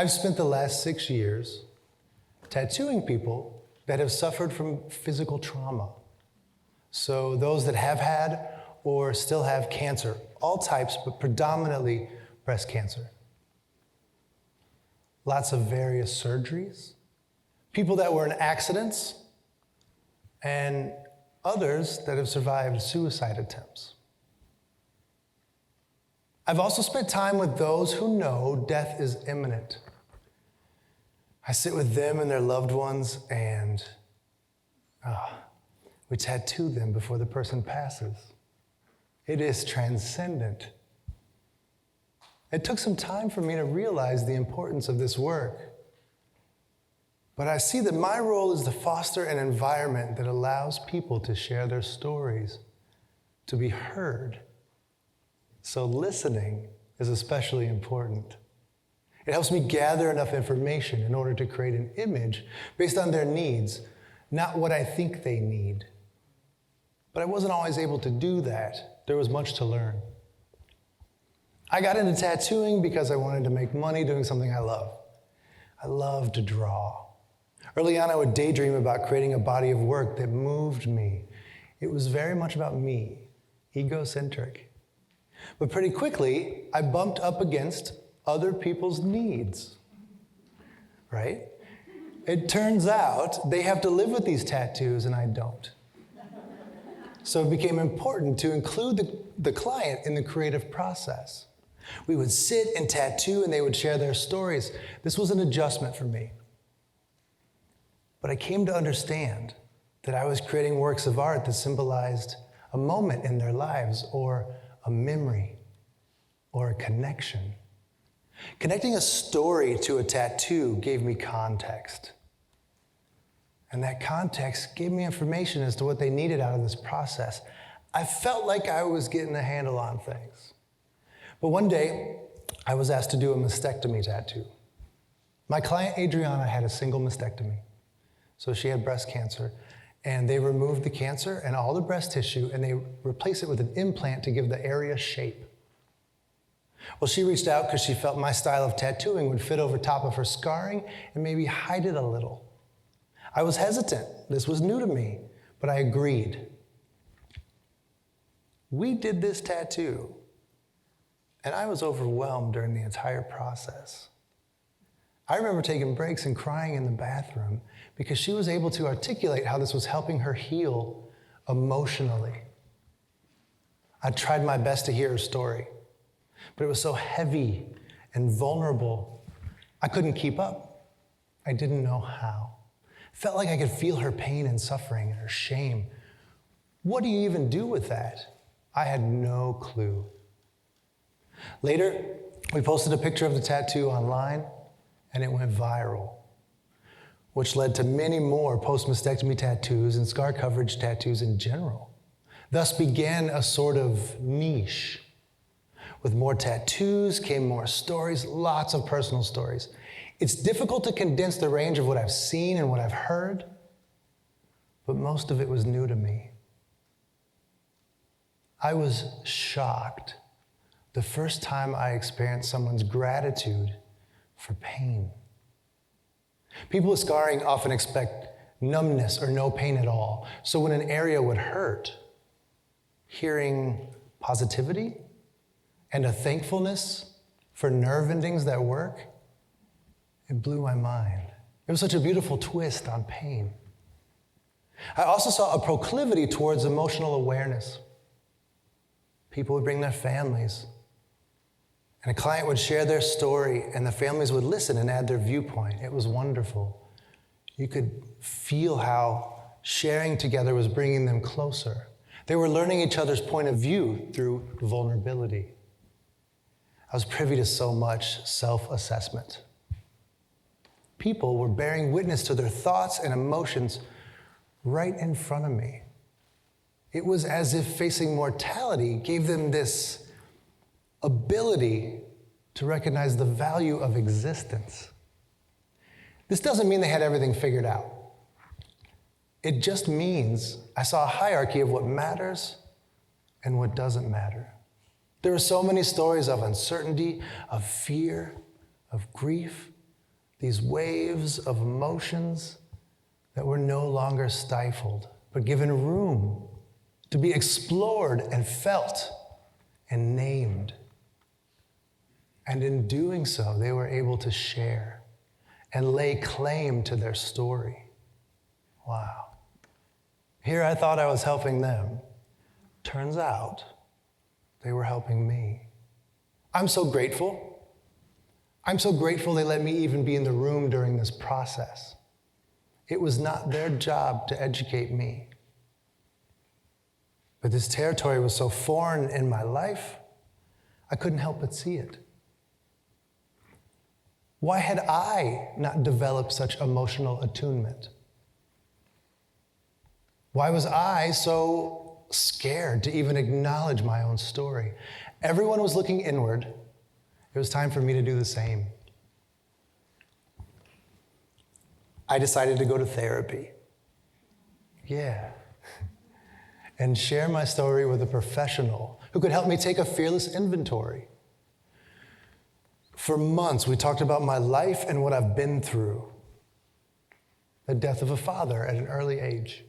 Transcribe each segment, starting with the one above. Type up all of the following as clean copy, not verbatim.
I've spent the last 6 years tattooing people that have suffered from physical trauma. So those that have had or still have cancer, all types, but predominantly breast cancer. Lots of various surgeries, people that were in accidents, and others that have survived suicide attempts. I've also spent time with those who know death is imminent. I sit with them and their loved ones, and we tattoo them before the person passes. It is transcendent. It took some time for me to realize the importance of this work. But I see that my role is to foster an environment that allows people to share their stories, to be heard. So listening is especially important. It helps me gather enough information in order to create an image based on their needs, not what I think they need. But I wasn't always able to do that. There was much to learn. I got into tattooing because I wanted to make money doing something I love. I love to draw. Early on, I would daydream about creating a body of work that moved me. It was very much about me, egocentric. But pretty quickly, I bumped up against other people's needs, right? It turns out they have to live with these tattoos and I don't. So it became important to include the client in the creative process. We would sit and tattoo and they would share their stories. This was an adjustment for me. But I came to understand that I was creating works of art that symbolized a moment in their lives or a memory or a connection. Connecting a story to a tattoo gave me context. And that context gave me information as to what they needed out of this process. I felt like I was getting a handle on things. But one day, I was asked to do a mastectomy tattoo. My client, Adriana, had a single mastectomy. So she had breast cancer, and they removed the cancer and all the breast tissue, and they replaced it with an implant to give the area shape. Well, she reached out because she felt my style of tattooing would fit over top of her scarring and maybe hide it a little. I was hesitant. This was new to me, but I agreed. We did this tattoo, and I was overwhelmed during the entire process. I remember taking breaks and crying in the bathroom because she was able to articulate how this was helping her heal emotionally. I tried my best to hear her story, but it was so heavy and vulnerable, I couldn't keep up. I didn't know how. Felt like I could feel her pain and suffering and her shame. What do you even do with that? I had no clue. Later, we posted a picture of the tattoo online, and it went viral, which led to many more post-mastectomy tattoos and scar coverage tattoos in general. Thus began a sort of niche. With more tattoos came more stories, lots of personal stories. It's difficult to condense the range of what I've seen and what I've heard, but most of it was new to me. I was shocked the first time I experienced someone's gratitude for pain. People with scarring often expect numbness or no pain at all. So when an area would hurt, hearing positivity and a thankfulness for nerve endings that work, it blew my mind. It was such a beautiful twist on pain. I also saw a proclivity towards emotional awareness. People would bring their families, and a client would share their story, and the families would listen and add their viewpoint. It was wonderful. You could feel how sharing together was bringing them closer. They were learning each other's point of view through vulnerability. I was privy to so much self-assessment. People were bearing witness to their thoughts and emotions right in front of me. It was as if facing mortality gave them this ability to recognize the value of existence. This doesn't mean they had everything figured out. It just means I saw a hierarchy of what matters and what doesn't matter. There are so many stories of uncertainty, of fear, of grief, these waves of emotions that were no longer stifled, but given room to be explored and felt and named. And in doing so, they were able to share and lay claim to their story. Wow. Here I thought I was helping them. Turns out they were helping me. I'm so grateful. I'm so grateful they let me even be in the room during this process. It was not their job to educate me. But this territory was so foreign in my life, I couldn't help but see it. Why had I not developed such emotional attunement? Why was I so scared to even acknowledge my own story? Everyone was looking inward. It was time for me to do the same. I decided to go to therapy. Yeah. And share my story with a professional who could help me take a fearless inventory. For months, we talked about my life and what I've been through. The death of a father at an early age.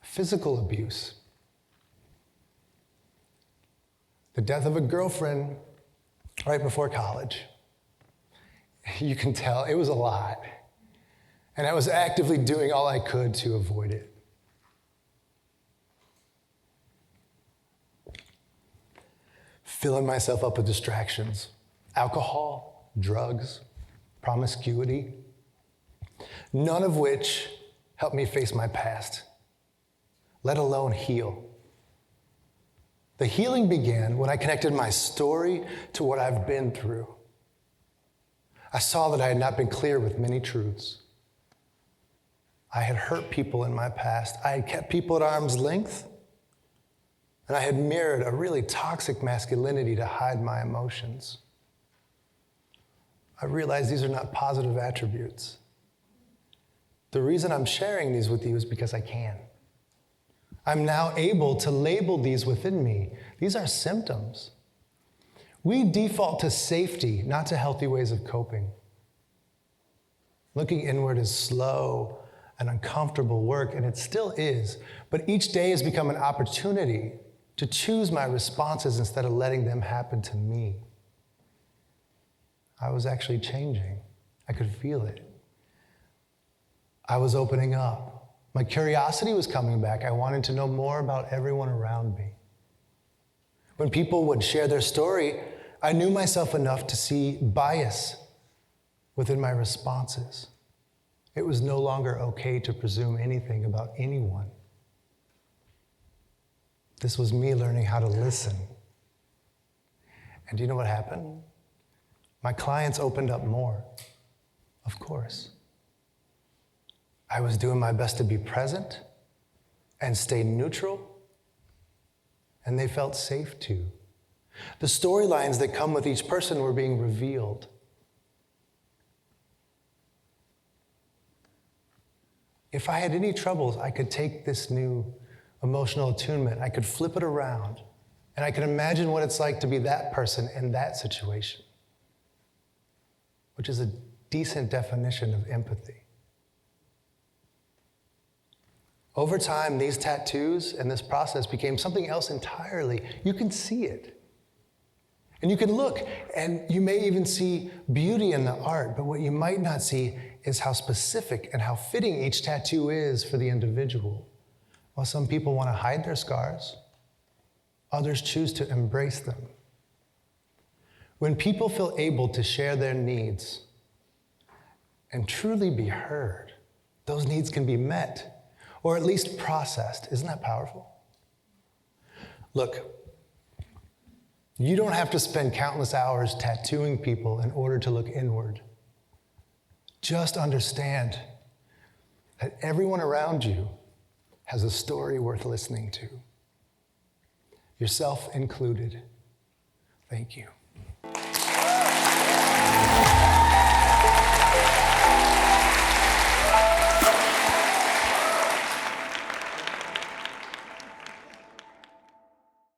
Physical abuse. The death of a girlfriend right before college. You can tell it was a lot. And I was actively doing all I could to avoid it. Filling myself up with distractions, alcohol, drugs, promiscuity, none of which helped me face my past, let alone heal. The healing began when I connected my story to what I've been through. I saw that I had not been clear with many truths. I had hurt people in my past. I had kept people at arm's length. And I had mirrored a really toxic masculinity to hide my emotions. I realized these are not positive attributes. The reason I'm sharing these with you is because I can. I'm now able to label these within me. These are symptoms. We default to safety, not to healthy ways of coping. Looking inward is slow and uncomfortable work, and it still is, but each day has become an opportunity to choose my responses instead of letting them happen to me. I was actually changing. I could feel it. I was opening up. My curiosity was coming back. I wanted to know more about everyone around me. When people would share their story, I knew myself enough to see bias within my responses. It was no longer okay to presume anything about anyone. This was me learning how to listen. And do you know what happened? My clients opened up more, of course. I was doing my best to be present and stay neutral, and they felt safe too. The storylines that come with each person were being revealed. If I had any troubles, I could take this new emotional attunement, I could flip it around, and I could imagine what it's like to be that person in that situation, which is a decent definition of empathy. Over time, these tattoos and this process became something else entirely. You can see it. And you can look, and you may even see beauty in the art, but what you might not see is how specific and how fitting each tattoo is for the individual. While some people want to hide their scars, others choose to embrace them. When people feel able to share their needs and truly be heard, those needs can be met, or at least processed. Isn't that powerful? Look, you don't have to spend countless hours tattooing people in order to look inward. Just understand that everyone around you has a story worth listening to. Yourself included. Thank you.